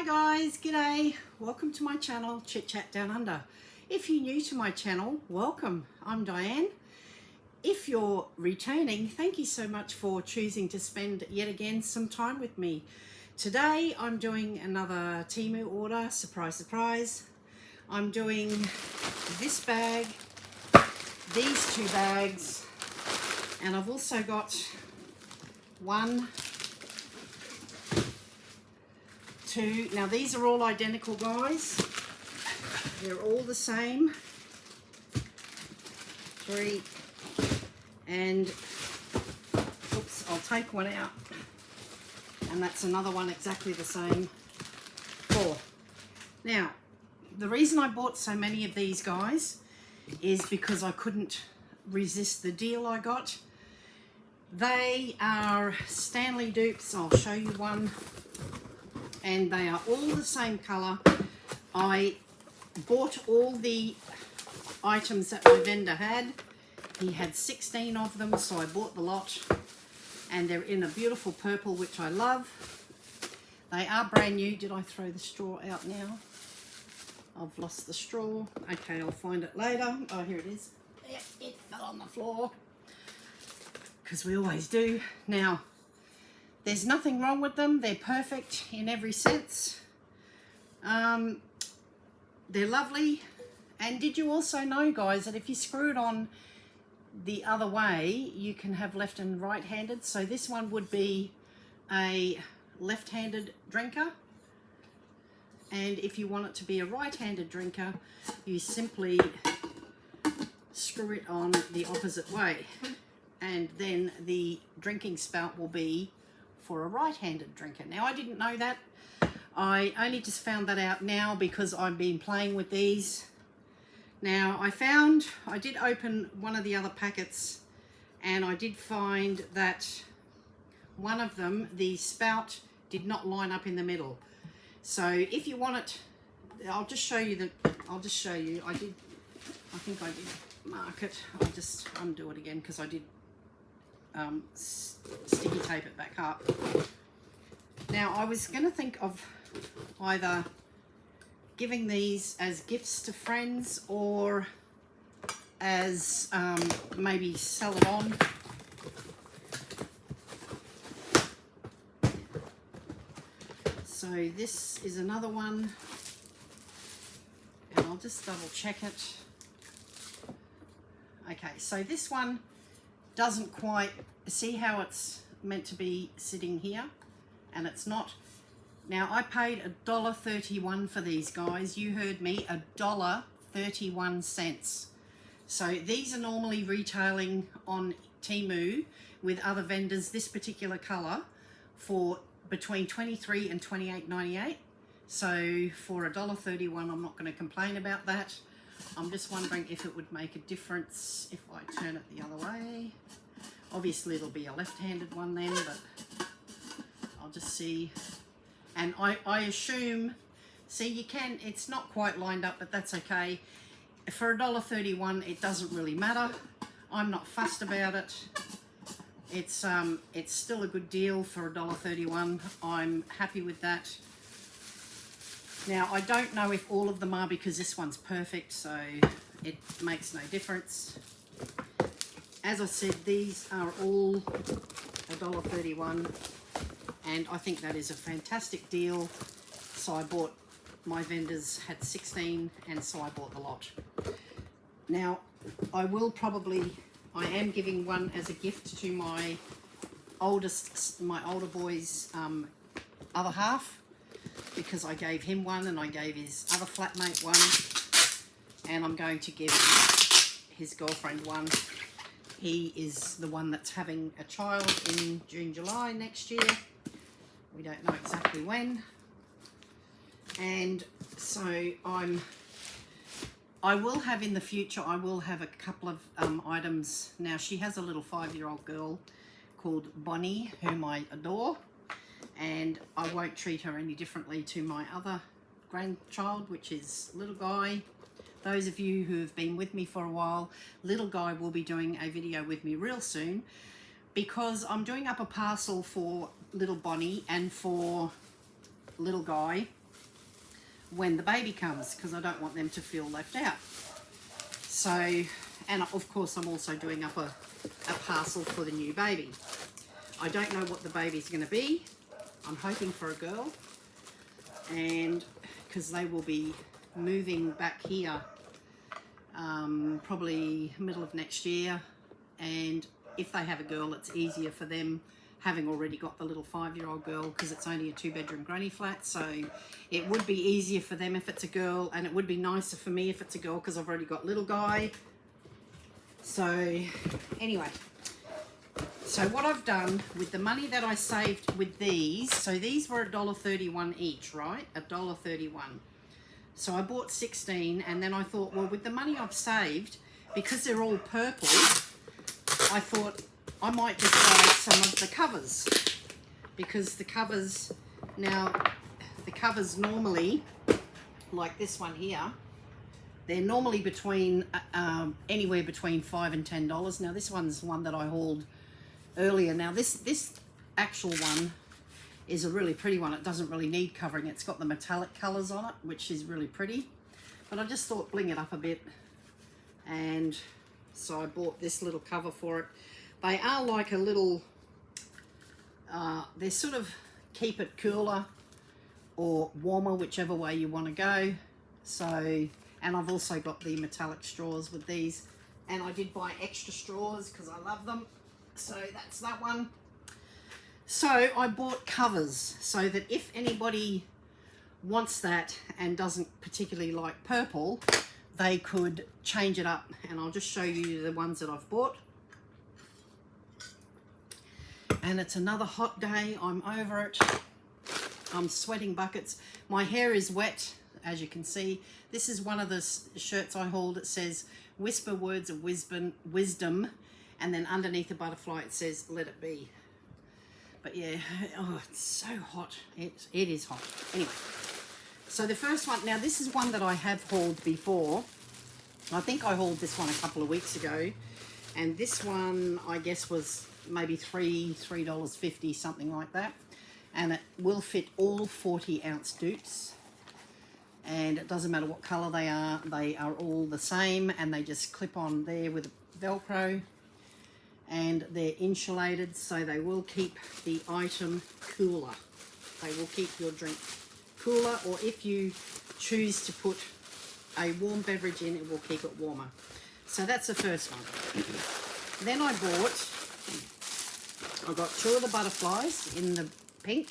Hi guys, g'day. Welcome to my channel, Chit Chat Down Under. If you're new to my channel, welcome. I'm Diane. If you're returning, thank you so much for choosing to spend yet again some time with me. Today I'm doing another Temu order, surprise, surprise. I'm doing this bag, these two bags, and I've also got one, two. Now these are all identical, guys. They're all the same. Three, and oops, I'll take one out, and that's another one exactly the same. Four. Now, the reason I bought so many of these, guys, is because I couldn't resist the deal I got. They are Stanley dupes. I'll show you one. And they are all the same colour. I bought all the items that my vendor had. He had 16 of them, so I bought the lot. And they're in a beautiful purple, which I love. They are brand new. Did I throw the straw out now? I've lost the straw. Okay, I'll find it later. Oh, here it is. It fell on the floor. Because we always do. Now, there's nothing wrong with them. They're perfect in every sense. They're lovely. And did you also know, guys, that if you screw it on the other way, you can have left and right-handed. So this one would be a left-handed drinker. And if you want it to be a right-handed drinker, you simply screw it on the opposite way. And then the drinking spout will be for a right-handed drinker. Now, I didn't know that. I only just found that out now because I've been playing with these. Now, I did open one of the other packets, and I did find that one of them, the spout, did not line up in the middle. So if you want it, I'll just show you. I think I did mark it. I'll just undo it again because I did sticky tape it back up. Now, I was going to think of either giving these as gifts to friends or as maybe sell it on. So this is another one, and I'll just double check it. Okay, so this one doesn't quite, see how it's meant to be sitting here, and it's not. Now, I paid $1.31 for these, guys. You heard me, $1.31. So these are normally retailing on Temu with other vendors, this particular colour, for between $23 and $28.98. So for $1.31, I'm not going to complain about that. I'm just wondering if it would make a difference if I turn it the other way. Obviously, it'll be a left-handed one then, but I'll just see. And I assume, see, you can, it's not quite lined up, but that's okay. For $1.31, it doesn't really matter. I'm not fussed about it. It's still a good deal for $1.31. I'm happy with that. Now, I don't know if all of them are because this one's perfect, so it makes no difference. As I said, these are all $1.31, and I think that is a fantastic deal. So I bought, my vendors had 16, and so I bought the lot. Now, I am giving one as a gift to my older boy's other half, because I gave him one and I gave his other flatmate one, and I'm going to give his girlfriend one. He is the one that's having a child in June, July next year. We don't know exactly when. And so I will have in the future, I will have a couple of items. Now, she has a little 5-year-old girl called Bonnie, whom I adore. And I won't treat her any differently to my other grandchild, which is little Guy. Those of you who have been with me for a while, little Guy will be doing a video with me real soon, because I'm doing up a parcel for little Bonnie and for little Guy, when the baby comes, because I don't want them to feel left out. So, and of course I'm also doing up a parcel for the new baby. I don't know what the baby's going to be. I'm hoping for a girl, and because they will be moving back here probably middle of next year, and if they have a girl, it's easier for them having already got the little 5-year-old girl, because it's only a 2-bedroom granny flat, so it would be easier for them if it's a girl, and it would be nicer for me if it's a girl, because I've already got little guy. So anyway, so what I've done with the money that I saved with these, so these were $1.31 each, right? $1.31. So I bought 16, and then I thought, well, with the money I've saved, because they're all purple, I thought I might just buy some of the covers, because the covers, now the covers normally, like this one here, they're normally between anywhere between $5 and $10. Now this one's one that I hauled earlier. Now this actual one is a really pretty one. It doesn't really need covering. It's got the metallic colors on it, which is really pretty, but I just thought bling it up a bit, and so I bought this little cover for it. They are like a little, they're sort of keep it cooler or warmer, whichever way you want to go. So, and I've also got the metallic straws with these, and I did buy extra straws because I love them. So that's that one. So I bought covers so that if anybody wants that and doesn't particularly like purple, they could change it up, and I'll just show you the ones that I've bought. And it's another hot day. I'm over it. I'm sweating buckets. My hair is wet, as you can see. This is one of the shirts I hauled. It says whisper words of wisdom, and then underneath the butterfly it says let it be. But yeah, oh, it's so hot. It is hot. Anyway, so the first one, now this is one that I have hauled before. I think I hauled this one a couple of weeks ago, and this one I guess was maybe $3.50, something like that, and it will fit all 40-ounce dupes, and it doesn't matter what color they are all the same, and they just clip on there with Velcro, and they're insulated, so they will keep the item cooler. They will keep your drink cooler, or if you choose to put a warm beverage in, it will keep it warmer. So that's the first one. Then I got 2 of the butterflies in the pink.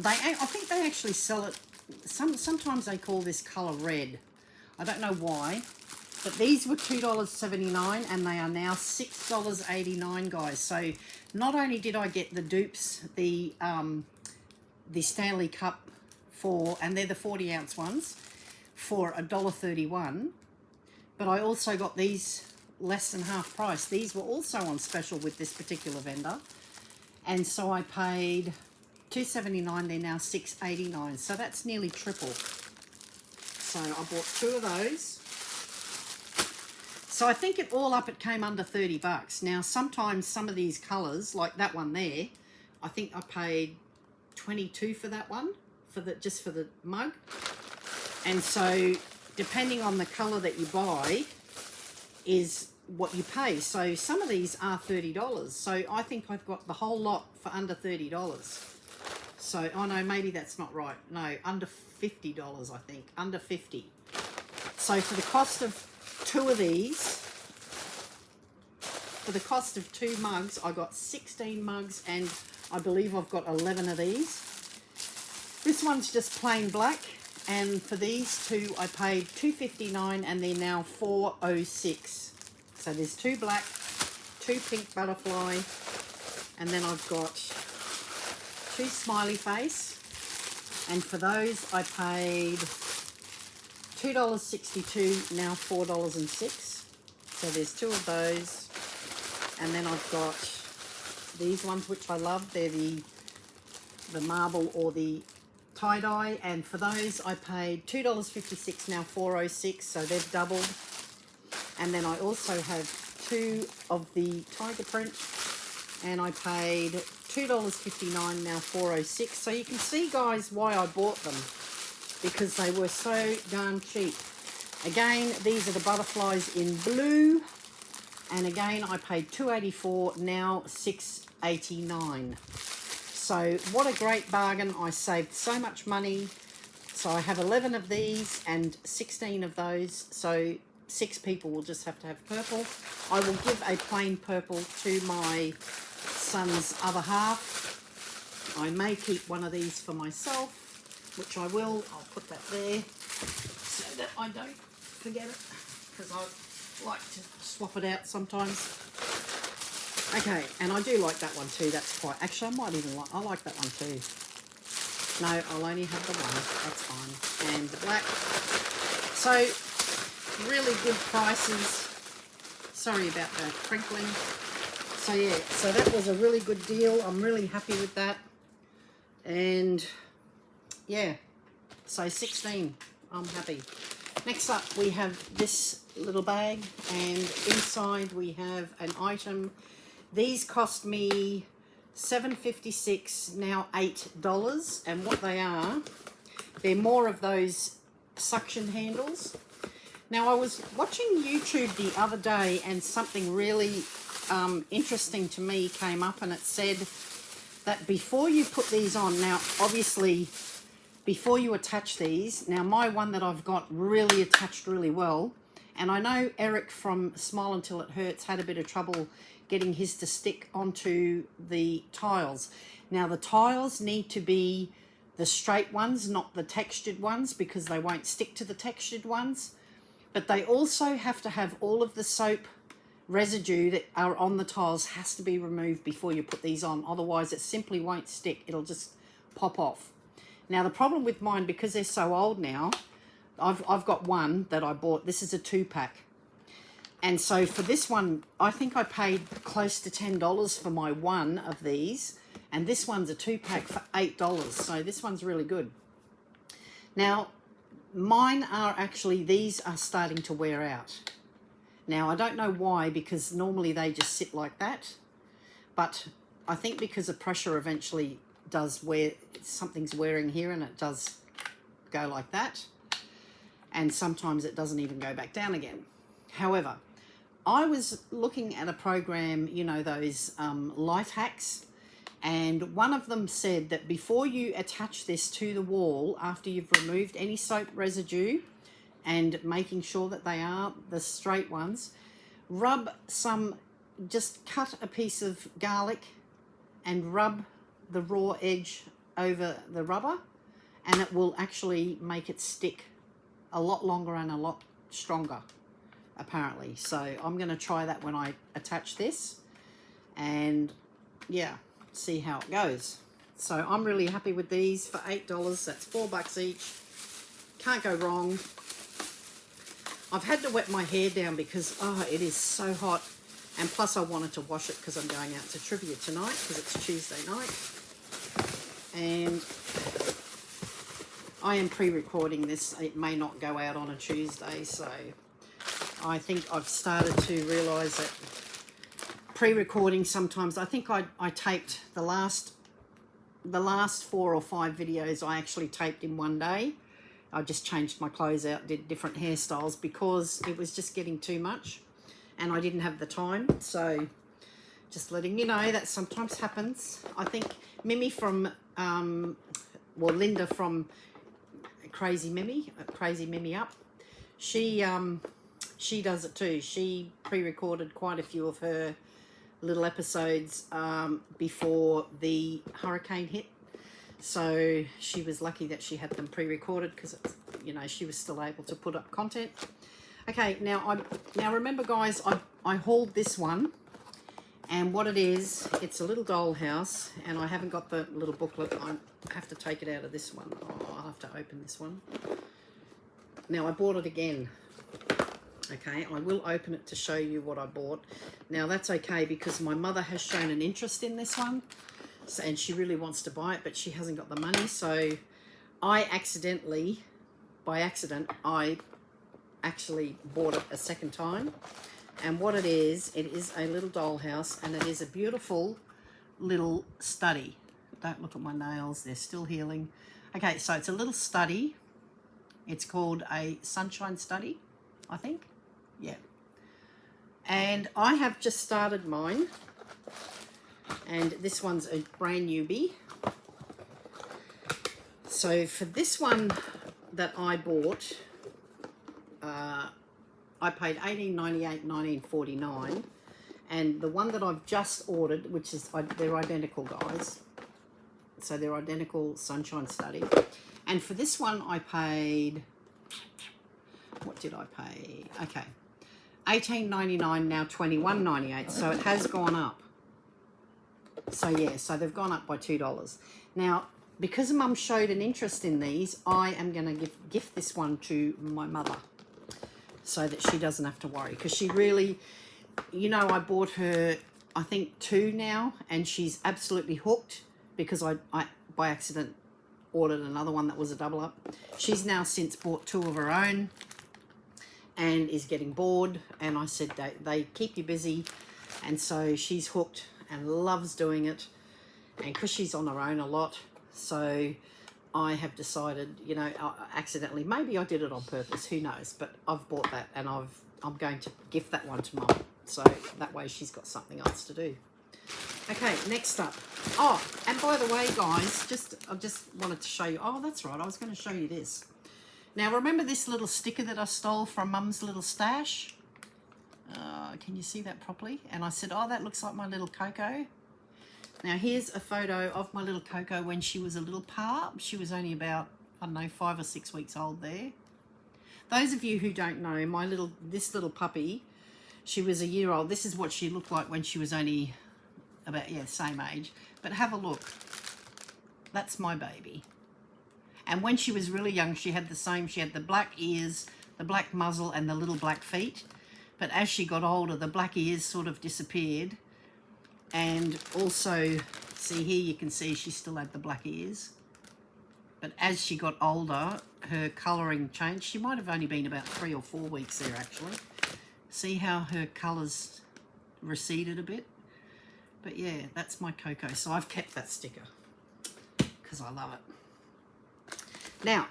I think they actually sell it, sometimes they call this color red. I don't know why, but these were $2.79 and they are now $6.89, guys. So not only did I get the dupes, the Stanley Cup for, and they're the 40-ounce ones, for $1.31, but I also got these less than half price. These were also on special with this particular vendor, and so I paid $2.79. They're now $6.89, so that's nearly triple. So I bought 2 of those. So I think it all up, it came under $30. Now sometimes some of these colors, like that one there, I think I paid $22 for that one, for the just for the mug. And so depending on the color that you buy is what you pay. So some of these are $30. So I think I've got the whole lot for under $30. So, oh no, maybe that's not right. No, under $50, I think. Under 50. So for the cost of 2 of these, for the cost of 2 mugs, I got 16 mugs, and I believe I've got 11 of these. This one's just plain black, and for these 2 I paid $2.59, and they're now $4.06. So there's 2 black, 2 pink butterfly, and then I've got 2 smiley face, and for those I paid $2.62, now $4.06. So there's 2 of those, and then I've got these ones which I love. They're the marble or the tie-dye, and for those I paid $2.56, now $4.06, so they've doubled. And then I also have 2 of the tiger print, and I paid $2.59, now $4.06. So you can see, guys, why I bought them. because they were so darn cheap. Again, these are the butterflies in blue. And again, I paid $2.84, now $6.89. So what a great bargain. I saved so much money. So I have 11 of these and 16 of those. So 6 people will just have to have purple. I will give a plain purple to my son's other half. I may keep one of these for myself, which I will. I'll put that there so that I don't forget it, because I like to swap it out sometimes. Okay, and I do like that one too. That's quite, actually I might even like, I like that one too. No, I'll only have the one, that's fine. And the black. So, really good prices. Sorry about the crinkling. So yeah, so that was a really good deal. I'm really happy with that. And yeah, so 16, I'm happy. Next up we have this little bag, and inside we have an item. These cost me $7.56, now $8, and what they are, they're more of those suction handles. Now I was watching YouTube the other day and something really interesting to me came up, and it said that before you put these on, now obviously before you attach these, now my one that I've got really attached really well, and I know Eric from Smile Until It Hurts had a bit of trouble getting his to stick onto the tiles. Now the tiles need to be the straight ones, not the textured ones, because they won't stick to the textured ones. But they also have to have all of the soap residue that are on the tiles has to be removed before you put these on. Otherwise it simply won't stick. It'll just pop off. Now the problem with mine, because they're so old now, I've got one that I bought. This is a 2-pack. And so for this one, I think I paid close to $10 for my one of these. And this one's a 2-pack for $8. So this one's really good. Now, mine are actually, these are starting to wear out. Now, I don't know why, because normally they just sit like that. But I think because the pressure eventually does wear, something's wearing here and it does go like that. And sometimes it doesn't even go back down again. However, I was looking at a program, you know, those life hacks, and one of them said that before you attach this to the wall, after you've removed any soap residue and making sure that they are the straight ones, rub some, just cut a piece of garlic and rub the raw edge over the rubber, and it will actually make it stick a lot longer and a lot stronger, apparently. So I'm going to try that when I attach this, and yeah, see how it goes. So I'm really happy with these for $8. That's $4 each. Can't go wrong. I've had to wet my hair down because it is so hot, and plus I wanted to wash it because I'm going out to trivia tonight because it's Tuesday night. And I am pre-recording this. It may not go out on a Tuesday, so I think I've started to realise that pre-recording sometimes, I think I taped the last 4 or 5 videos I actually taped in one day. I just changed my clothes out, did different hairstyles because it was just getting too much and I didn't have the time. So just letting you know that sometimes happens. I think Mimi from, Linda from Crazy Mimi Up, she does it too. She pre-recorded quite a few of her little episodes before the hurricane hit. So she was lucky that she had them pre-recorded because, you know, she was still able to put up content. Okay, now remember guys, I hauled this one, and what it is, it's a little dollhouse, and I haven't got the little booklet. I have to take it out of this one. Oh, I'll have to open this one. Now I bought it again. Okay, I will open it to show you what I bought. Now that's okay because my mother has shown an interest in this one, and she really wants to buy it, but she hasn't got the money. So I by accident, I actually bought it a second time. And what it is a little dollhouse, and it is a beautiful little study. Don't look at my nails, they're still healing. Okay, so it's a little study, It's called a Sunshine Study, I think. Yeah. And I have just started mine. And this one's a brand newbie. So for this one that I bought, I paid $18.98, $19.49. And the one that I've just ordered, which is, they're identical, guys. So they're identical Sunshine Study. And for this one, I paid, what did I pay? Okay, $18.99, now $21.98. So it has gone up. So yeah, so they've gone up by $2. Now, because Mum showed an interest in these, I am going to gift this one to my mother so that she doesn't have to worry. Because she really, you know, I bought her, I think, 2 now, and she's absolutely hooked because I by accident ordered another one that was a double up. She's now since bought 2 of her own and is getting bored, and I said they keep you busy, and so she's hooked and loves doing it, and because she's on her own a lot, so I have decided, you know, accidentally, maybe I did it on purpose, who knows, but I've bought that, and I'm going to gift that one to Mum, so that way she's got something else to do. Okay, next up. Oh, and by the way, guys, I just wanted to show you. Oh, that's right. I was going to show you this. Now, remember this little sticker that I stole from Mum's little stash? Can you see that properly? And I said, oh, that looks like my little Coco. Now, here's a photo of my little Coco when she was a little pup. She was only about, I don't know, 5 or 6 weeks old there. Those of you who don't know, this little puppy, she was a year old. This is what she looked like when she was only about, yeah, same age. But have a look. That's my baby. And when she was really young, she had the same. She had the black ears, the black muzzle, and the little black feet. But as she got older, the black ears sort of disappeared. And also, see here, you can see she still had the black ears. But as she got older, her colouring changed. She might have only been about 3 or 4 weeks there, actually. See how her colours receded a bit? But yeah, that's my Coco. So I've kept that sticker because I love it. Now,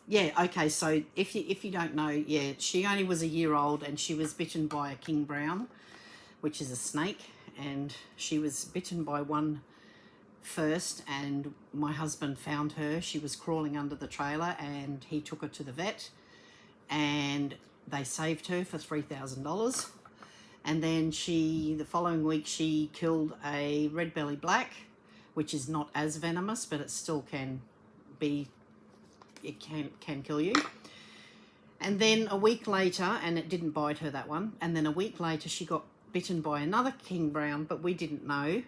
yeah, okay, so if you don't know, yeah, she only was a year old and she was bitten by a king brown, which is a snake, and she was bitten by one first, and my husband found her. She was crawling under the trailer and he took her to the vet and they saved her for $3,000. And then the following week, she killed a red belly black, which is not as venomous, but it still can be, it can kill you. And then a week later, and it didn't bite her, that one, and then a week later she got bitten by another king brown, but we didn't know.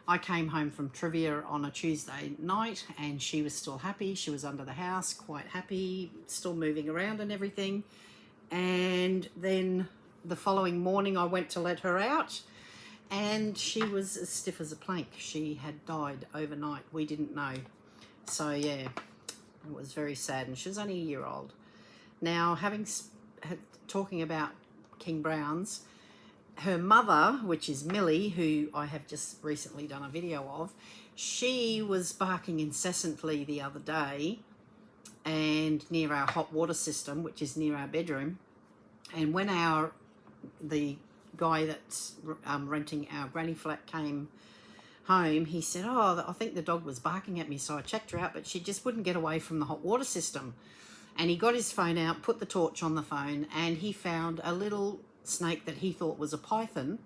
I came home from trivia on a Tuesday night and she was still happy. She was under the house, quite happy, still moving around and everything. And then the following morning I went to let her out and she was as stiff as a plank. She had died overnight. We didn't know. So yeah, it was very sad, and she was only a year old. Now, talking about king browns, her mother, which is Millie, who I have just recently done a video of, she was barking incessantly the other day and near our hot water system, which is near our bedroom. And when the guy that's renting our granny flat came home, he said, oh, I think the dog was barking at me. So I checked her out, but she just wouldn't get away from the hot water system. And he got his phone out, put the torch on the phone, and he found a little snake that he thought was a python.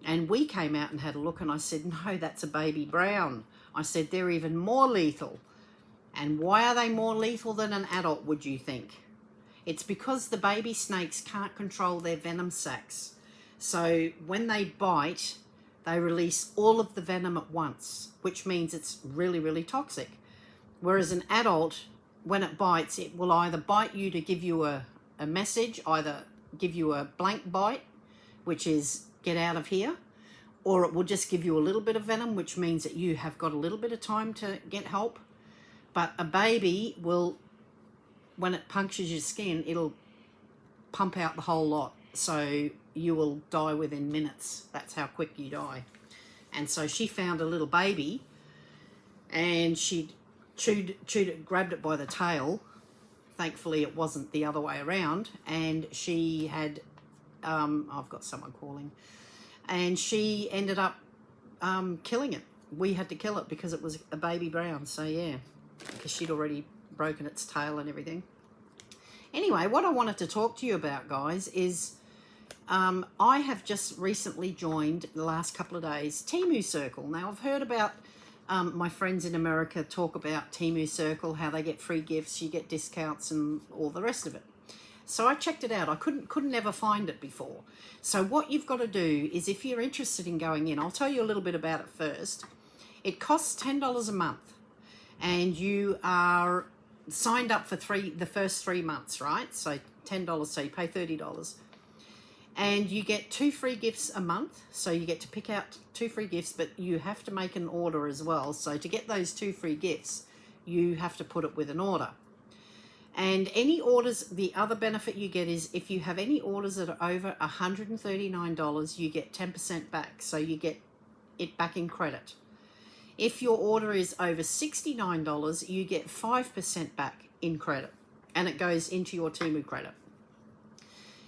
And we came out and had a look, and I said, no, that's a baby brown. I said, they're even more lethal. And why are they more lethal than an adult, would you think? It's because the baby snakes can't control their venom sacs. So when they bite, they release all of the venom at once, which means it's really, really toxic. Whereas an adult, when it bites, it will either bite you to give you a message, either give you a blank bite, which is get out of here, or it will just give you a little bit of venom, which means that you have got a little bit of time to get help. But a baby will, when it punctures your skin, it'll pump out the whole lot. So you will die within minutes. That's how quick you die. And so she found a little baby and she chewed it, grabbed it by the tail, thankfully it wasn't the other way around, and she had, I've got someone calling, and she ended up killing it. We had to kill it because it was a baby brown, so yeah, because she'd already broken its tail and everything. Anyway, what I wanted to talk to you about, guys, is I have just recently joined, the last couple of days, Temu Circle. Now, I've heard about my friends in America talk about Temu Circle, how they get free gifts, you get discounts and all the rest of it. So I checked it out. I couldn't ever find it before. So what you've got to do is, if you're interested in going in, I'll tell you a little bit about it first. It costs $10 a month, and you are signed up for the first 3 months, right? So $10, so you pay $30. And you get 2 free gifts a month. So you get to pick out 2 free gifts, but you have to make an order as well. So to get those 2 free gifts, you have to put it with an order. And any orders, the other benefit you get is if you have any orders that are over $139, you get 10% back. So you get it back in credit. If your order is over $69, you get 5% back in credit, and it goes into your Temu credit.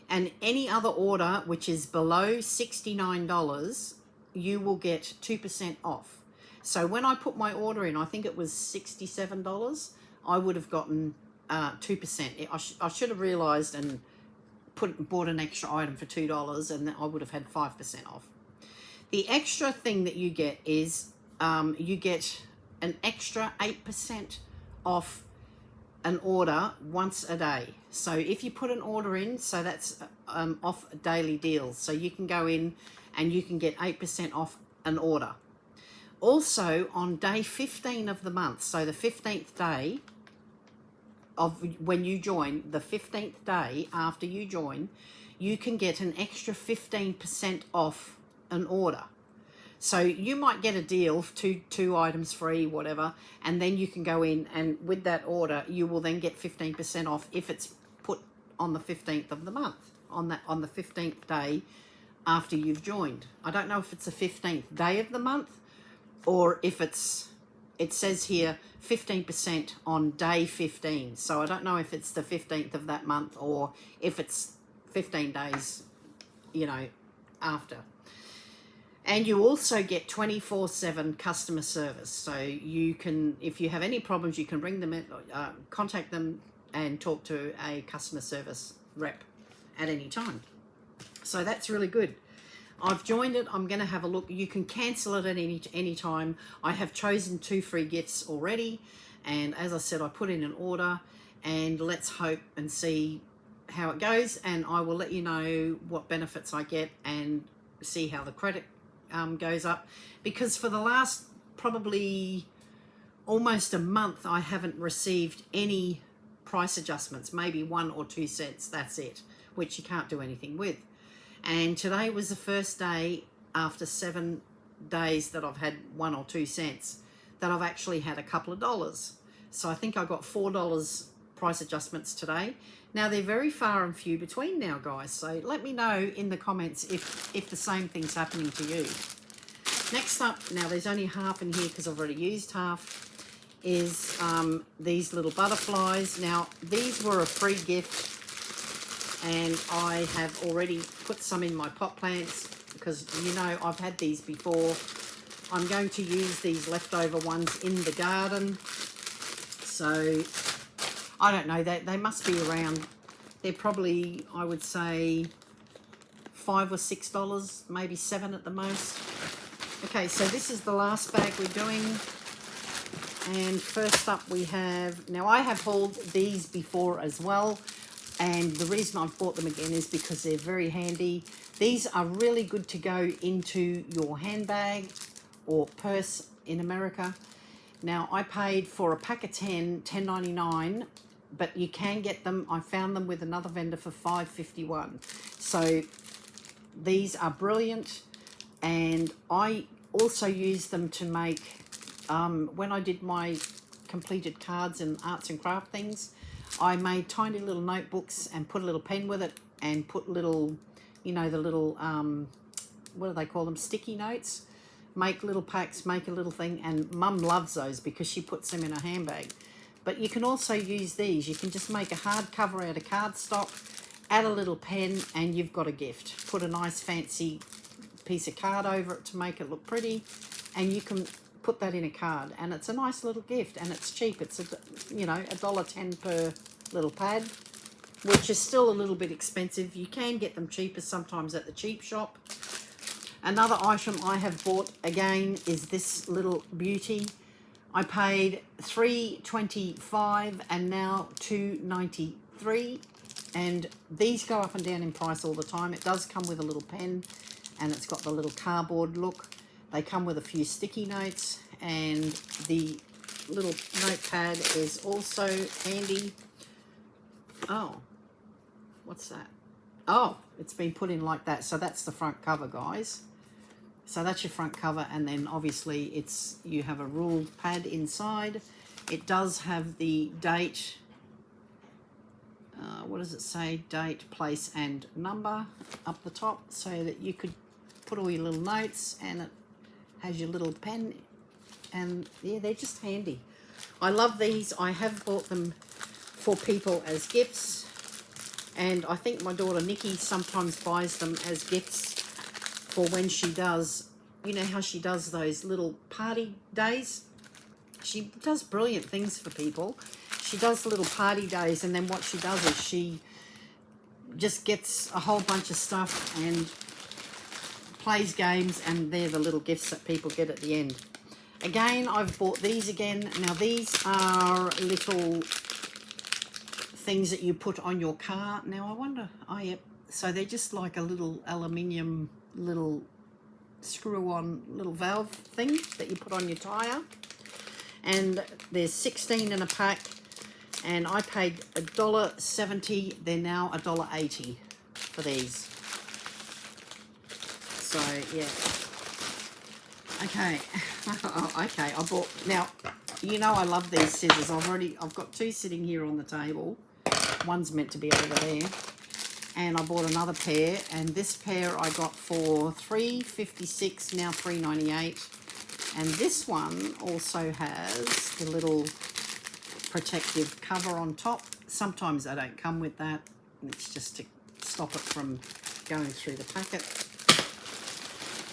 And any other order which is below $69, you will get 2% off. So when I put my order in, I think it was $67, I would have gotten 2%. I should have realised and bought an extra item for $2, and then I would have had 5% off. The extra thing that you get is you get an extra 8% off an order once a day. So if you put an order in, so that's off daily deals. So you can go in and you can get 8% off an order. Also on day 15 of the month, so the 15th day of when you join, the 15th day after you join, you can get an extra 15% off an order. So you might get a deal, two items free, whatever, and then you can go in, and with that order, you will then get 15% off if it's put on the 15th of the month, on the 15th day after you've joined. I don't know if it's the 15th day of the month, or if it says here 15% on day 15. So I don't know if it's the 15th of that month or if it's 15 days, after. And you also get 24/7 customer service. So you can, if you have any problems, you can ring them in, contact them and talk to a customer service rep at any time. So that's really good. I've joined it. I'm going to have a look. You can cancel it at any time. I have chosen 2 free gifts already. And as I said, I put in an order, and let's hope and see how it goes. And I will let you know what benefits I get and see how the credit goes up, because for the last probably almost a month I haven't received any price adjustments, maybe 1 or 2 cents, that's it, which you can't do anything with. And today was the first day after 7 days that I've had 1 or 2 cents that I've actually had a couple of dollars. So I think I got $4 price adjustments today. Now they're very far and few between now, guys, so let me know in the comments if the same thing's happening to you. Next up, now there's only half in here because I've already used half, is these little butterflies. Now these were a free gift, and I have already put some in my pot plants because I've had these before. I'm going to use these leftover ones in the garden. So I don't know, they must be around, they're probably, I would say, $5 or $6, maybe $7 at the most. Okay, so this is the last bag we're doing. And first up we have, now I have hauled these before as well, and the reason I've bought them again is because they're very handy. These are really good to go into your handbag or purse in America. Now I paid for a pack of 10, $10.99, but you can get them, I found them with another vendor for $5.51. So these are brilliant, and I also use them to make, when I did my completed cards and arts and craft things, I made tiny little notebooks and put a little pen with it and put little, the little, what do they call them, sticky notes. Make little packs, make a little thing, and Mum loves those because she puts them in her handbag. But you can also use these. You can just make a hard cover out of cardstock, add a little pen, and you've got a gift. Put a nice fancy piece of card over it to make it look pretty, and you can put that in a card, and it's a nice little gift, and it's cheap. It's $1.10 per little pad, which is still a little bit expensive. You can get them cheaper sometimes at the cheap shop. Another item I have bought again is this little beauty. I paid $3.25 and now $2.93, and these go up and down in price all the time. It does come with a little pen, and it's got the little cardboard look. They come with a few sticky notes, and the little notepad is also handy. Oh, what's that? Oh, it's been put in like that. So that's the front cover, guys. So that's your front cover, and then obviously you have a ruled pad inside. It does have the date. What does it say? Date, place, and number up the top, so that you could put all your little notes, and it has your little pen, and yeah, they're just handy. I love these. I have bought them for people as gifts, and I think my daughter Nikki sometimes buys them as gifts for when she does, you know how she does those little party days. She does brilliant things for people. She does little party days, and then what she does is she just gets a whole bunch of stuff and plays games, and they're the little gifts that people get at the end. Again, I've bought these again. Now these are little things that you put on your car. Now I wonder, oh yep, so they're just like a little aluminium little screw-on little valve thing that you put on your tyre, and there's 16 in a pack, and I paid $1.70. They're now $1.80 for these. So yeah, okay. Okay, I bought, now you know I love these scissors. I've got two sitting here on the table. One's meant to be over there, and I bought another pair, and this pair I got for $3.56, now $3.98. And this one also has the little protective cover on top. Sometimes they don't come with that. It's just to stop it from going through the packet.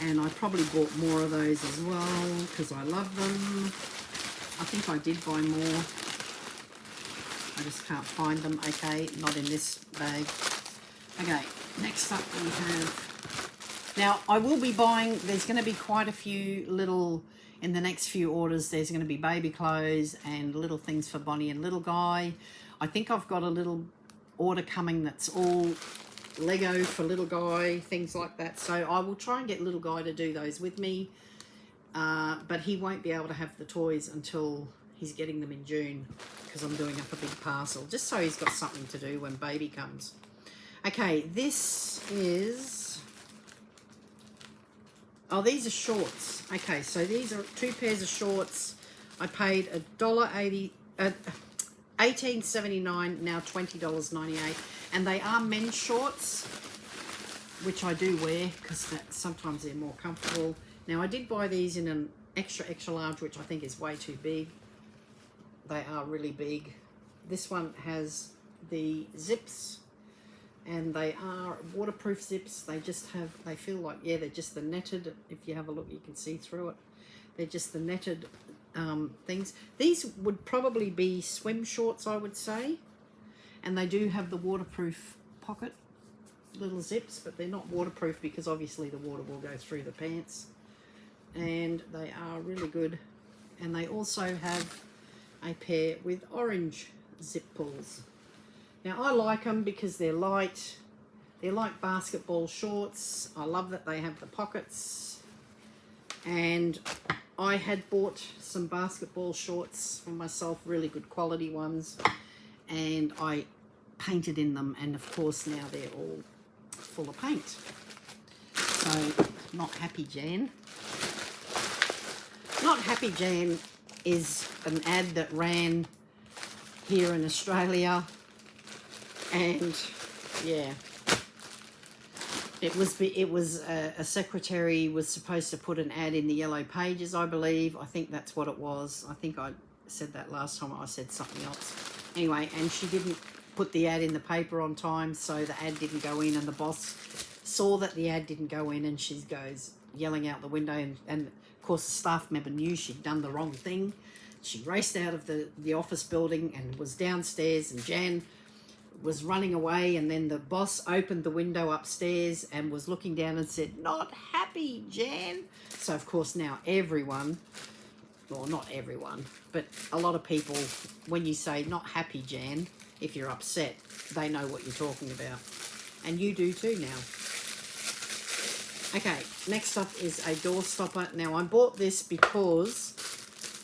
And I probably bought more of those as well because I love them. I think I did buy more. I just can't find them. Okay, not in this bag. Okay, next up we have... Now, I will be buying... There's going to be quite a few little... In the next few orders, there's going to be baby clothes and little things for Bonnie and little guy. I think I've got a little order coming that's all Lego for little guy, things like that. So I will try and get little guy to do those with me. But he won't be able to have the toys until he's getting them in June, because I'm doing up a big parcel, just so he's got something to do when baby comes. Okay, this is... Oh, these are shorts. Okay, so these are 2 pairs of shorts. I paid $1.80, $18.79, now $20.98. And they are men's shorts, which I do wear because sometimes they're more comfortable. Now, I did buy these in an extra large, which I think is way too big. They are really big. This one has the zips, and they are waterproof zips. They just have, they feel like, yeah, they're just the netted. If you have a look, you can see through it. They're just the netted things. These would probably be swim shorts, I would say. And they do have the waterproof pocket little zips, but they're not waterproof because obviously the water will go through the pants. And they are really good. And they also have a pair with orange zip pulls. Now, I like them because they're light. They're like basketball shorts. I love that they have the pockets. And I had bought some basketball shorts for myself, really good quality ones. And I painted in them. And, of course, now they're all full of paint. So, Not Happy Jan. Not Happy Jan is an ad that ran here in Australia. And yeah, it was a secretary was supposed to put an ad in the Yellow Pages, I believe. I think that's what it was. I think I said that last time. I said something else. Anyway, and she didn't put the ad in the paper on time, so the ad didn't go in, and the boss saw that the ad didn't go in, and she goes yelling out the window, and of course the staff member knew she'd done the wrong thing. She raced out of the office building and was downstairs, and Jan was running away, and then the boss opened the window upstairs and was looking down and said, "Not happy, Jan." So of course now everyone, well, not everyone, but a lot of people, when you say "not happy, Jan," if you're upset, they know what you're talking about. And you do too now. Okay, next up is a door stopper. Now, I bought this because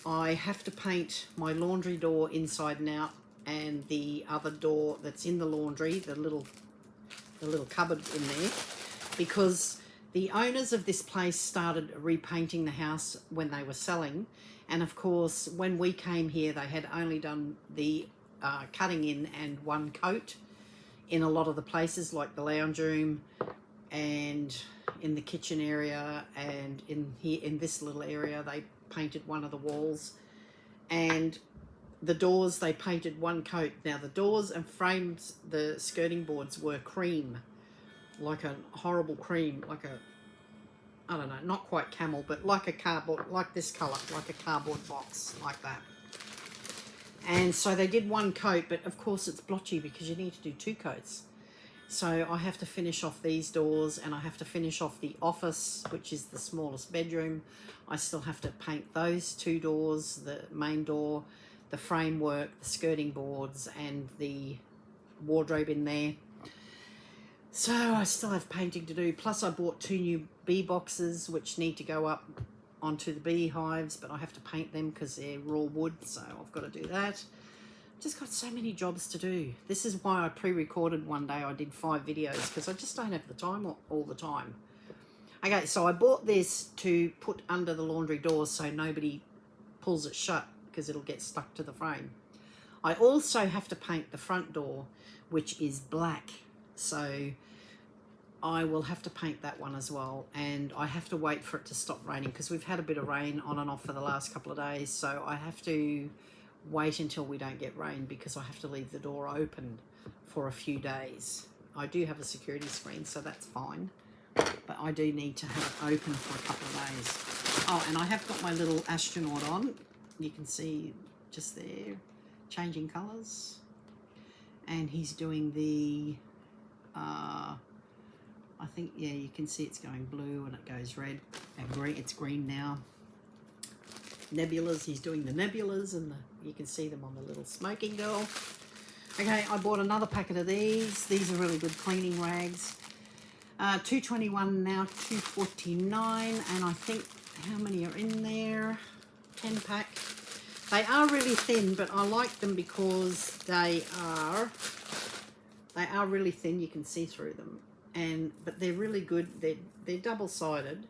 I have to paint my laundry door inside and out, and the other door that's in the laundry, the little cupboard in there, because the owners of this place started repainting the house when they were selling. And of course, when we came here, they had only done the cutting in and one coat in a lot of the places, like the lounge room and in the kitchen area, and in here in this little area they painted one of the walls, and the doors they painted one coat. Now the doors and frames, the skirting boards were cream, like a horrible cream, like a, I don't know, not quite camel, but like a cardboard, like this colour, like a cardboard box, like that. And so they did one coat, but of course it's blotchy because you need to do 2 coats. So I have to finish off these doors, and I have to finish off the office, which is the smallest bedroom. I still have to paint those 2 doors, the main door, the framework, the skirting boards, and the wardrobe in there. So I still have painting to do. Plus I bought 2 new bee boxes, which need to go up onto the beehives, but I have to paint them because they're raw wood, so I've got to do that. Just got so many jobs to do. This is why I pre-recorded one day. I did 5 videos because I just don't have the time all the time. Okay, so I bought this to put under the laundry doors so nobody pulls it shut because it'll get stuck to the frame. I also have to paint the front door, which is black, so I will have to paint that one as well, and I have to wait for it to stop raining because we've had a bit of rain on and off for the last couple of days, so I have to wait until we don't get rain because I have to leave the door open for a few days. I do have a security screen, so that's fine, but I do need to have it open for a couple of days. Oh, and I have got my little astronaut on. You can see just there, changing colours, and he's doing the I think, yeah, you can see it's going blue and it goes red and green. It's green now. Nebulas, he's doing the nebulas, and you can see them on the little smoking girl. Okay, I bought another packet of these. These are really good cleaning rags. $2.21 now, $2.49, and I think, how many are in there? 10 pack. They are really thin, but I like them because they are really thin. You can see through them, but they're really good. They're double-sided,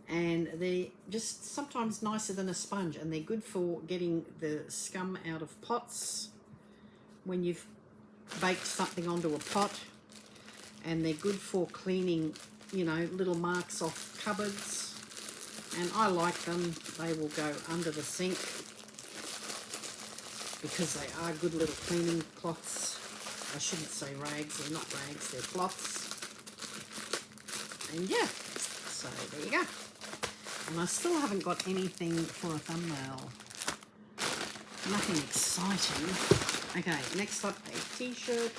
and they're just sometimes nicer than a sponge, and they're good for getting the scum out of pots when you've baked something onto a pot, and they're good for cleaning, you know, little marks off cupboards. And I like them. They will go under the sink because they are good little cleaning cloths. I shouldn't say rags, they're not rags, they're cloths. And yeah, so there you go. And I still haven't got anything for a thumbnail. Nothing exciting. Okay, next up, a t-shirt.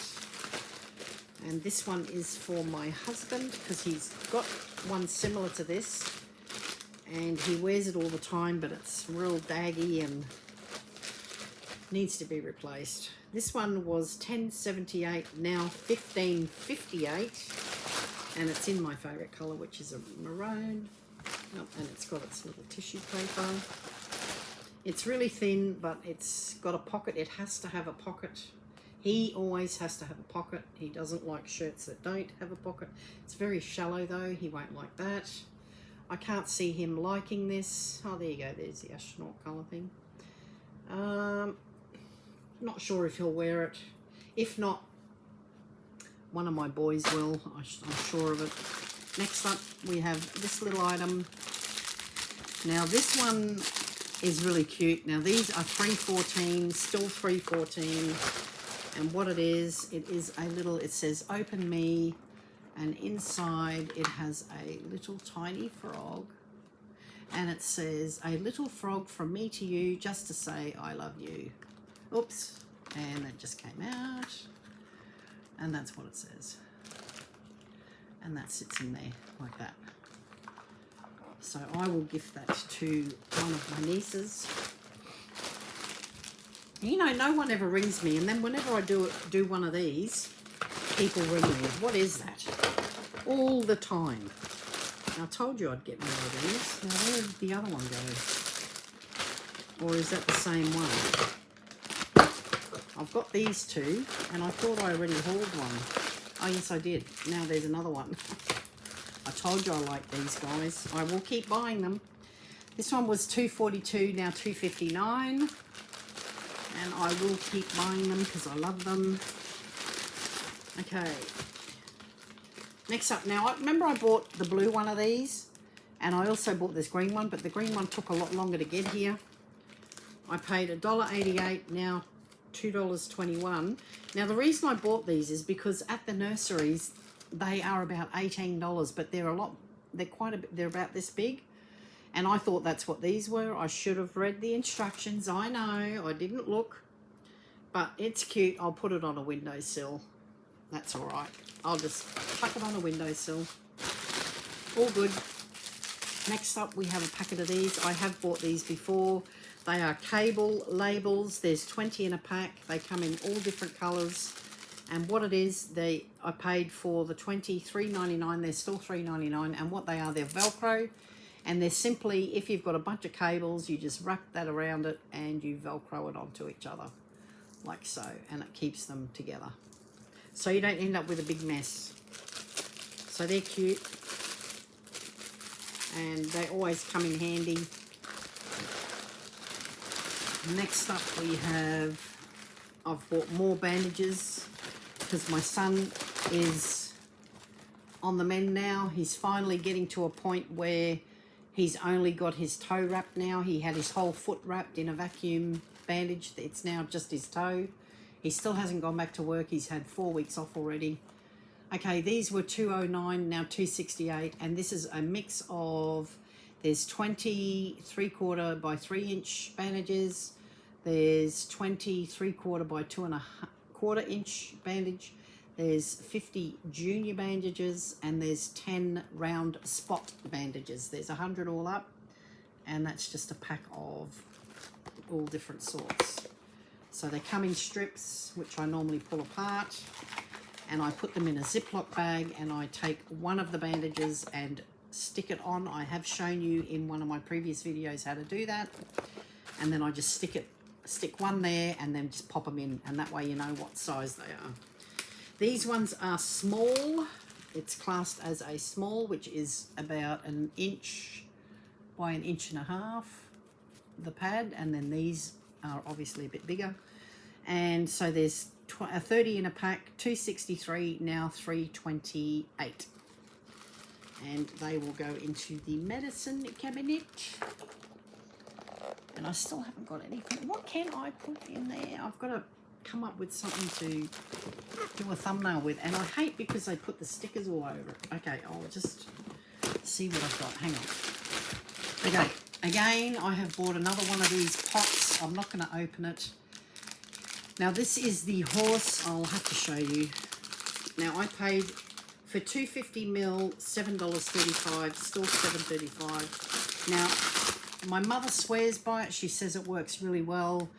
And this one is for my husband because he's got one similar to this. And he wears it all the time, but it's real daggy and needs to be replaced. This one was $10.78, now $15.58, and it's in my favourite colour, which is a maroon. Oh, and it's got its little tissue paper. It's really thin, but it's got a pocket. It has to have a pocket. He always has to have a pocket. He doesn't like shirts that don't have a pocket. It's very shallow though. He won't like that. I can't see him liking this. Oh, there you go. There's the astronaut colour thing. Not sure if he'll wear it. If not, one of my boys will. I'm sure of it. Next up, we have this little item. Now, this one is really cute. Now these are 314, still 314. And what it is a little, it says open me, and inside it has a little tiny frog. And it says, a little frog from me to you, just to say I love you. Oops. And it just came out. And that's what it says. And that sits in there like that. So I will gift that to one of my nieces. You know, no one ever rings me, and then whenever I do one of these, people ring me. What is that? All the time. I told you I'd get more of these. Now where did the other one go? Or is that the same one? I've got these two, and I thought I already hauled one. Oh yes, I did. Now there's another one. I told you I like these guys. I will keep buying them. This one was $2.42, now $2.59. And I will keep buying them because I love them. Okay. Next up, now, remember I bought the blue one of these? And I also bought this green one, but the green one took a lot longer to get here. I paid $1.88, now $2.21. Now, the reason I bought these is because at the nurseries, they are about $18, but they're quite a bit, they're about this big. And I thought that's what these were. I should have read the instructions. I know, I didn't look. But it's cute. I'll put it on a windowsill. That's all right. I'll just chuck it on a windowsill. All good. Next up, we have a packet of these. I have bought these before. They are cable labels. There's 20 in a pack. They come in all different colours. And what it is, I paid for the 20, $3.99. They're still $3.99. And what they are, they're Velcro. And they're simply, if you've got a bunch of cables, you just wrap that around it and you Velcro it onto each other, like so, and it keeps them together. So you don't end up with a big mess. So they're cute. And they always come in handy. Next up we have, I've bought more bandages because my son is on the mend now. He's finally getting to a point where he's only got his toe wrapped now. He had his whole foot wrapped in a vacuum bandage. It's now just his toe. He still hasn't gone back to work. He's had 4 weeks off already. Okay, these were $2.09, now $2.68. And this is a mix of, there's 20 3/4 by 3-inch bandages. There's 20 3/4 by 2.25 inch bandage. There's 50 junior bandages, and there's 10 round spot bandages. There's 100 all up, and that's just a pack of all different sorts. So they come in strips, which I normally pull apart, and I put them in a Ziploc bag, and I take one of the bandages and stick it on. I have shown you in one of my previous videos how to do that. And then I just stick one there and then just pop them in, and that way you know what size they are. These ones are small. It's classed as a small, which is about 1 inch by 1.5 inches, the pad, and then these are obviously a bit bigger. And so there's 30 in a pack, $2.63, now $3.28. And they will go into the medicine cabinet. And I still haven't got anything. What can I put in there? I've got to come up with something to do a thumbnail with, and I hate because they put the stickers all over it. Okay, I'll just see what I've got. Hang on. Okay, again, I have bought another one of these pots. I'm not going to open it. Now this is the horse. I'll have to show you. Now I paid for 250 ml, $7.35, still $7.35. Now my mother swears by it. She says it works really well.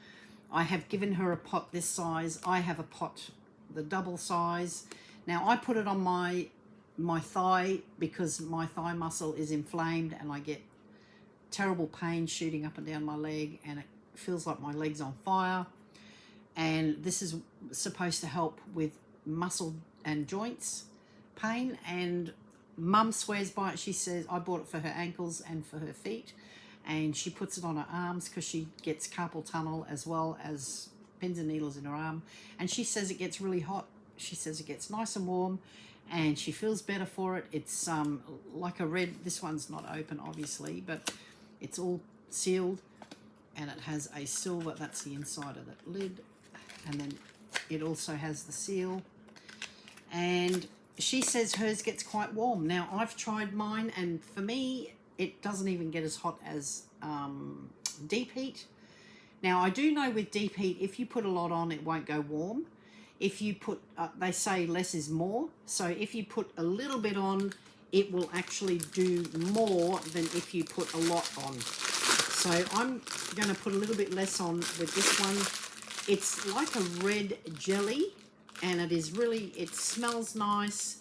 I have given her a pot this size. I have a pot the double size. Now I put it on my thigh because my thigh muscle is inflamed and I get terrible pain shooting up and down my leg, and it feels like my leg's on fire. And this is supposed to help with muscle and joints pain, and Mum swears by it. She says, I bought it for her ankles and for her feet, and she puts it on her arms because she gets carpal tunnel as well as pins and needles in her arm, and she says it gets really hot. She says it gets nice and warm and she feels better for it. It's like a red, this one's not open obviously, but it's all sealed, and it has a silver, that's the inside of that lid, and then it also has the seal. And she says hers gets quite warm. Now I've tried mine, and for me it doesn't even get as hot as deep heat. Now I do know with deep heat, if you put a lot on, it won't go warm. If you put, they say less is more, so if you put a little bit on, it will actually do more than if you put a lot on. So I'm going to put a little bit less on with this one. It's like a red jelly, and it is really, it smells nice.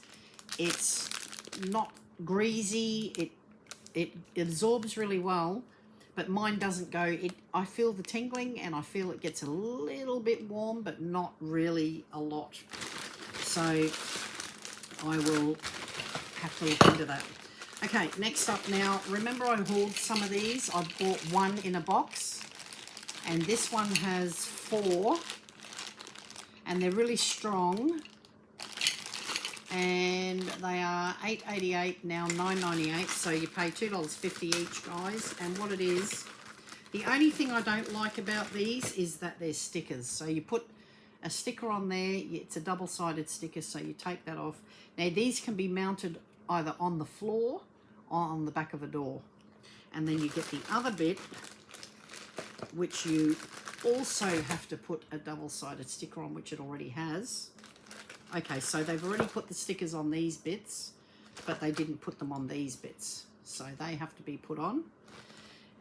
It's not greasy. It absorbs really well, but mine doesn't go. I feel the tingling, and I feel it gets a little bit warm, but not really a lot. So I will have to look into that. Okay, next up now, remember I hauled some of these. I bought one in a box, and this one has 4, and they're really strong, and they are $8.88, now $9.98, so you pay $2.50 each, guys. And what it is, the only thing I don't like about these is that they're stickers. So you put a sticker on there, it's a double-sided sticker, so you take that off. Now these can be mounted either on the floor or on the back of a door. And then you get the other bit, which you also have to put a double-sided sticker on, which it already has. Okay, so they've already put the stickers on these bits, but they didn't put them on these bits. So they have to be put on.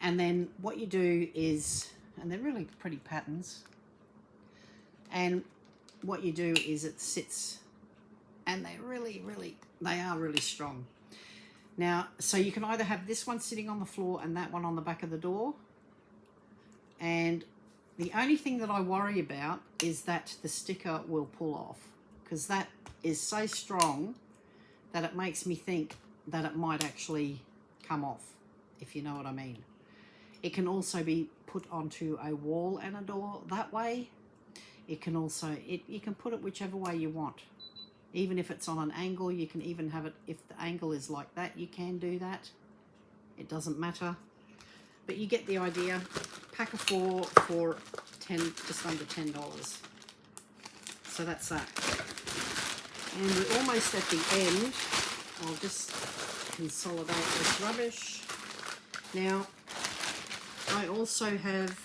And then what you do is, and they're really pretty patterns, and what you do is it sits, and they are really strong. Now, so you can either have this one sitting on the floor and that one on the back of the door. And the only thing that I worry about is that the sticker will pull off, because that is so strong that it makes me think that it might actually come off, if you know what I mean. It can also be put onto a wall and a door that way. It can also, you can put it whichever way you want. Even if it's on an angle, you can even have it, if the angle is like that, you can do that. It doesn't matter. But you get the idea. Pack of 4 for just under $10. So that's that. And we're almost at the end. I'll just consolidate this rubbish. Now, I also have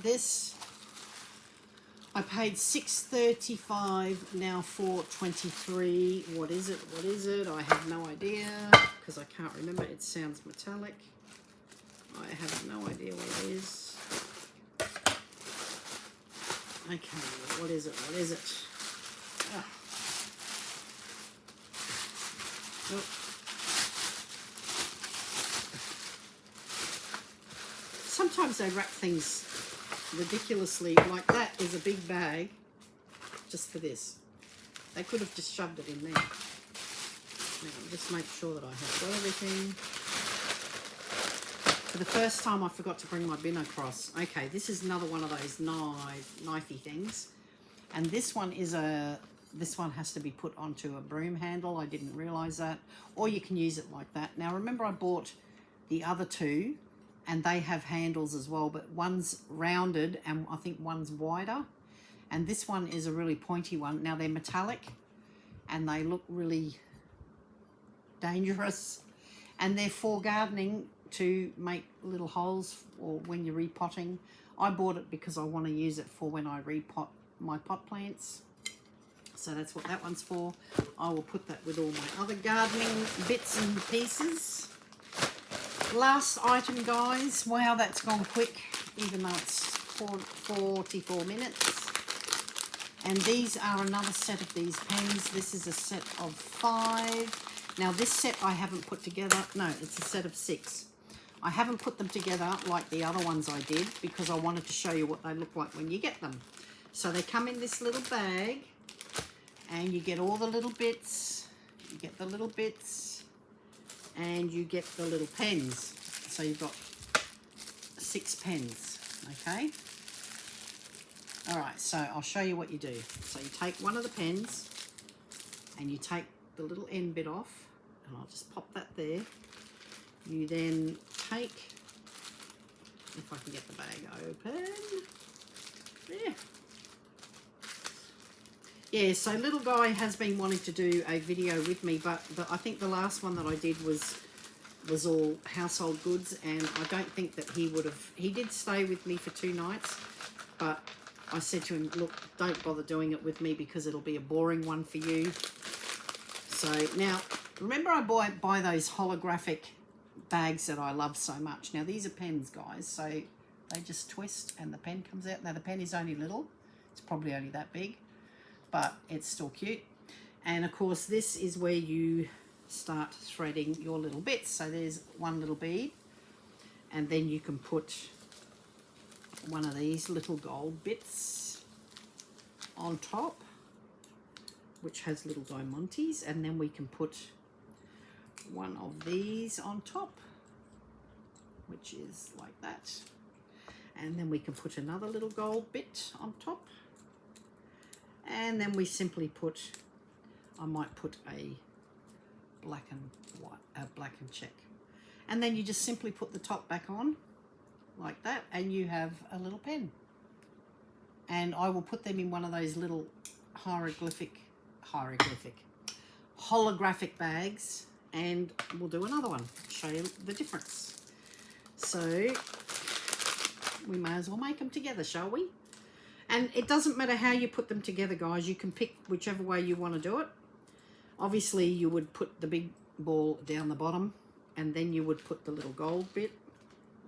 this. I paid $6.35, now $4.23. What is it? What is it? I have no idea, because I can't remember. It sounds metallic. I have no idea what it is. Okay, what is it? What is it? Oh. Nope. Sometimes they wrap things ridiculously. Like that is a big bag just for this. They could have just shoved it in there. Now, just make sure that I have got everything. For the first time, I forgot to bring my bin across. Okay, this is another one of those knifey things, and this one is this one has to be put onto a broom handle. I didn't realize that, or you can use it like that. Now remember, I bought the other two, and they have handles as well, but one's rounded and I think one's wider, and this one is a really pointy one. Now they're metallic and they look really dangerous, and they're for gardening, to make little holes or when you're repotting. I bought it because I want to use it for when I repot my pot plants. So that's what that one's for. I will put that with all my other gardening bits and pieces. Last item, guys. Wow, that's gone quick, even though it's 44 minutes. And these are another set of these pens. This is a set of 5. Now this set I haven't put together. No, it's a set of 6. I haven't put them together like the other ones I did, because I wanted to show you what they look like when you get them. So they come in this little bag, and you get all the little bits. You get the little bits, and you get the little pens. So you've got 6 pens, okay? All right, so I'll show you what you do. So you take one of the pens, and you take the little end bit off, and I'll just pop that there. You then take if I can get the bag open. There. Yeah, so little guy has been wanting to do a video with me, but I think the last one that I did was all household goods, and I don't think that he would have. He did stay with me for 2 nights, but I said to him, look, don't bother doing it with me because it'll be a boring one for you. So now, remember I buy those holographic bags that I love so much. Now these are pens, guys, so they just twist and the pen comes out. Now the pen is only little. It's probably only that big, but it's still cute. And of course this is where you start threading your little bits. So there's one little bead, and then you can put one of these little gold bits on top, which has little diamantes, and then we can put one of these on top, which is like that, and then we can put another little gold bit on top, and then we simply put, I might put a black and white, black and check, and then you just simply put the top back on like that, and you have a little pen. And I will put them in one of those little holographic bags, and we'll do another one, show you the difference. So we may as well make them together, shall we? And it doesn't matter how you put them together, guys. You can pick whichever way you want to do it. Obviously you would put the big ball down the bottom, and then you would put the little gold bit,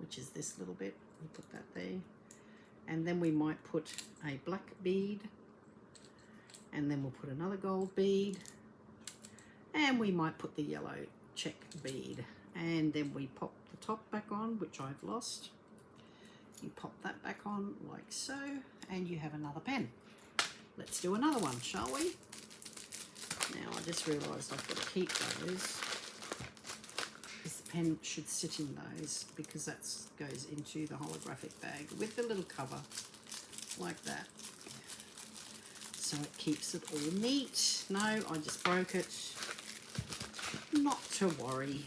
which is this little bit. We put that there, and then we might put a black bead, and then we'll put another gold bead, and we might put the yellow check bead, and then we pop the top back on, which I've lost. You pop that back on like so, and you have another pen. Let's do another one, shall we? Now I just realised I've got to keep those, because the pen should sit in those, because that goes into the holographic bag with the little cover like that. So it keeps it all neat. No, I just broke it. Not to worry.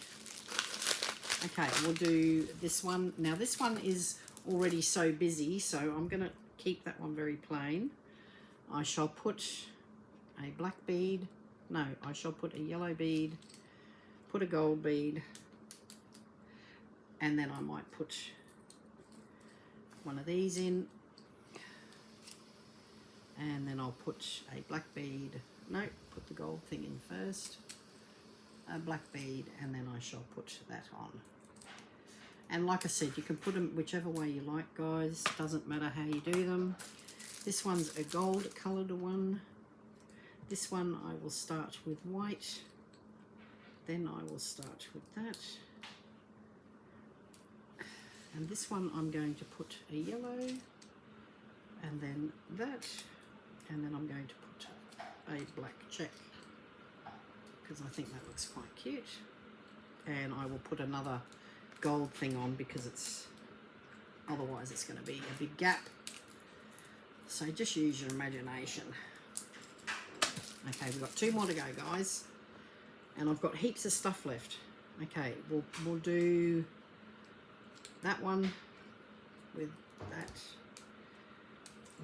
Okay, we'll do this one. Now this one is already so busy, so I'm going to keep that one very plain. I shall put a black bead. No, I shall put a yellow bead, put a gold bead, and then I might put one of these in, and then I'll put a black bead. No, put the gold thing in first, a black bead, and then I shall put that on. And like I said, you can put them whichever way you like, guys. Doesn't matter how you do them. This one's a gold coloured one. This one I will start with white, then I will start with that, and this one I'm going to put a yellow, and then that, and then I'm going to put a black check, because I think that looks quite cute, and I will put another gold thing on, because it's otherwise it's going to be a big gap. So just use your imagination. Okay, we've got 2 more to go, guys, and I've got heaps of stuff left. Okay, we'll do that one with that.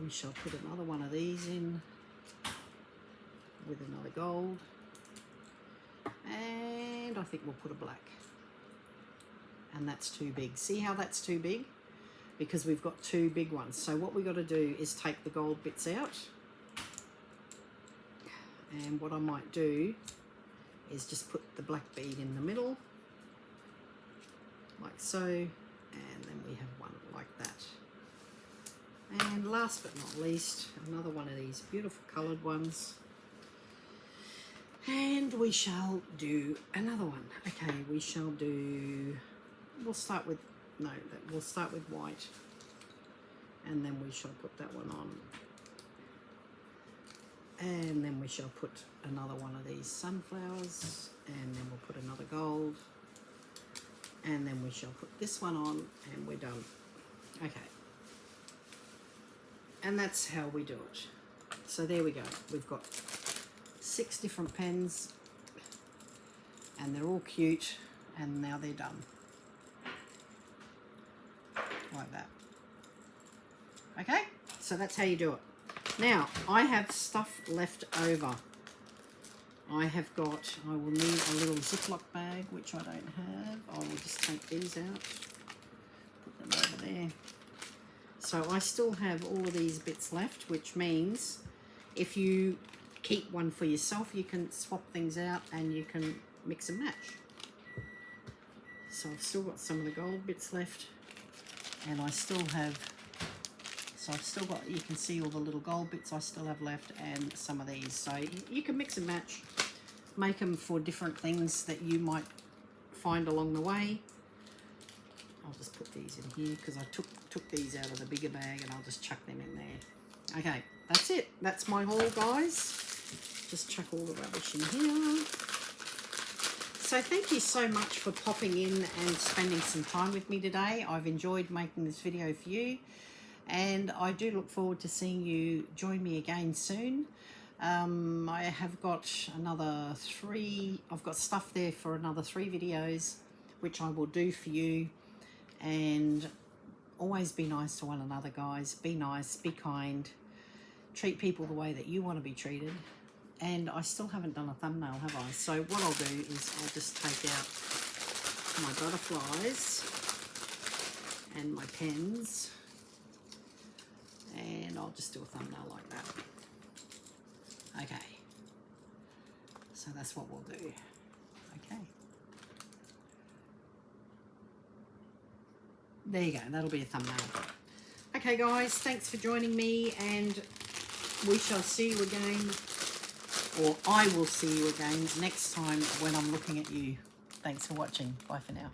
We shall put another one of these in with another gold, and I think we'll put a black, and that's too big. See how that's too big? Because we've got 2 big ones. So what we've got to do is take the gold bits out. And what I might do is just put the black bead in the middle, like so, and then we have one like that. And last but not least, another one of these beautiful coloured ones. And we shall do another one. Okay, we shall do, we'll start with, no, we'll start with white, and then we shall put that one on. And then we shall put another one of these sunflowers, and then we'll put another gold, and then we shall put this one on, and we're done. Okay. And that's how we do it. So there we go. We've got 6 different pens, and they're all cute, and now they're done. like that. Okay, so that's how you do it. Now, I have stuff left over. I will need a little Ziploc bag, which I don't have. I will just take these out, put them over there. So I still have all of these bits left, which means if you keep one for yourself, you can swap things out and you can mix and match. So I've still got some of the gold bits left, and I still have, so I've still got, you can see all the little gold bits I still have left, and some of these. So you can mix and match, make them for different things that you might find along the way. I'll just put these in here because I took these out of the bigger bag, and I'll just chuck them in there. Okay, that's it. That's my haul, guys. Just chuck all the rubbish in here. So thank you so much for popping in and spending some time with me today. I've enjoyed making this video for you, and I do look forward to seeing you join me again soon. I have got another 3, I've got stuff there for another 3 videos, which I will do for you. And always be nice to one another, guys. Be nice, be kind, treat people the way that you want to be treated. And I still haven't done a thumbnail, have I? So what I'll do is I'll just take out my butterflies and my pens, and I'll just do a thumbnail like that. Okay, so that's what we'll do. Okay, there you go, that'll be a thumbnail. Okay guys, thanks for joining me, and we shall see you again, or I will see you again next time when I'm looking at you. Thanks for watching. Bye for now.